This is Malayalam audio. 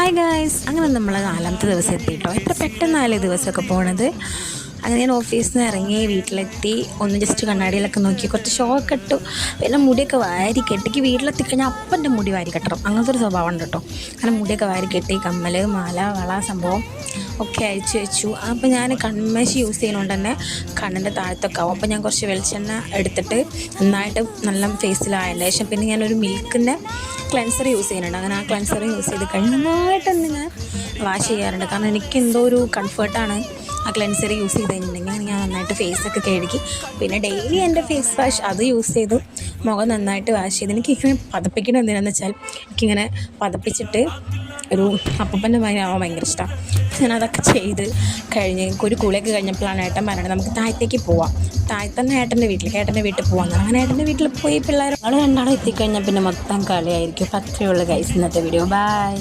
ഹായ് ഗായ്സ്, അങ്ങനെ നമ്മൾ 4ാമത്തെ ദിവസം എത്തിയിട്ടോ. എത്ര പെട്ടെന്നല്ലേ ദിവസമൊക്കെ പോണത്. അങ്ങനെ ഞാൻ ഓഫീസിൽ നിന്ന് ഇറങ്ങി വീട്ടിലെത്തി. ഒന്ന് ജസ്റ്റ് കണ്ണാടിയിലൊക്കെ നോക്കി കുറച്ച് ഷോക്ക് ഇട്ടു. പിന്നെ മുടിയൊക്കെ വാരി കെട്ടിക്ക് വീട്ടിലെത്തിക്കഴിഞ്ഞാൽ അപ്പൻ്റെ മുടി വാരി കെട്ടണം, അങ്ങനത്തെ ഒരു സ്വഭാവം ഉണ്ട് കേട്ടോ. അങ്ങനെ മുടിയൊക്കെ വാരി കെട്ടി കമ്മൽ മാല വള സംഭവം ഒക്കെ അഴിച്ചു വെച്ചു. അപ്പോൾ ഞാൻ കൺമശി യൂസ് ചെയ്യുന്നതുകൊണ്ട് തന്നെ കണ്ണിൻ്റെ താഴത്തൊക്കെ ആവും. അപ്പോൾ ഞാൻ കുറച്ച് വെളിച്ചെണ്ണ എടുത്തിട്ട് നന്നായിട്ട് നല്ല ഫേസിലായതിൻ്റെ ശേഷം പിന്നെ ഞാനൊരു മിൽക്കിൻ്റെ ക്ലെൻസർ യൂസ് ചെയ്യുന്നുണ്ട്. അങ്ങനെ ആ ക്ലെൻസർ യൂസ് ചെയ്ത് കഴിഞ്ഞ് നന്നായിട്ട് തന്നെ ഞാൻ വാഷ് ചെയ്യാറുണ്ട്. കാരണം എനിക്ക് എന്തോ ഒരു കംഫർട്ടാണ് ആ ക്ലെൻസർ യൂസ് ചെയ്ത് കഴിഞ്ഞിട്ടുണ്ടെങ്കിൽ. ഞാൻ നന്നായിട്ട് ഫേസൊക്കെ കഴുകി പിന്നെ ഡെയിലി എൻ്റെ ഫേസ് വാഷ് അത് യൂസ് ചെയ്തു മുഖം നന്നായിട്ട് വാഷ് ചെയ്ത്. എനിക്കിങ്ങനെ പതപ്പിക്കണം എന്തിനാന്ന് വെച്ചാൽ എനിക്കിങ്ങനെ പതപ്പിച്ചിട്ട് ഒരു അപ്പൂപ്പൻ്റെ മകനാവാൻ ഭയങ്കര ഇഷ്ടമാണ്. ഞാനതൊക്കെ ചെയ്ത് കഴിഞ്ഞ് ഒരു കുളിയൊക്കെ കഴിഞ്ഞപ്പോഴാണ് ഏട്ടൻ പറഞ്ഞത് നമുക്ക് താഴത്തേക്ക് പോവാം, താഴത്തന്നെ ഏട്ടൻ്റെ വീട്ടിൽ പോകാൻ. അങ്ങനെ ഏട്ടൻ്റെ വീട്ടിൽ പോയി പിള്ളേർ രണ്ടാളും എത്തിക്കഴിഞ്ഞാൽ പിന്നെ മൊത്തം കളിയായിരിക്കും. അപ്പോൾ അത്രയേ ഉള്ളൂ ഗൈസ് ഇന്നത്തെ വീഡിയോ. ബൈ.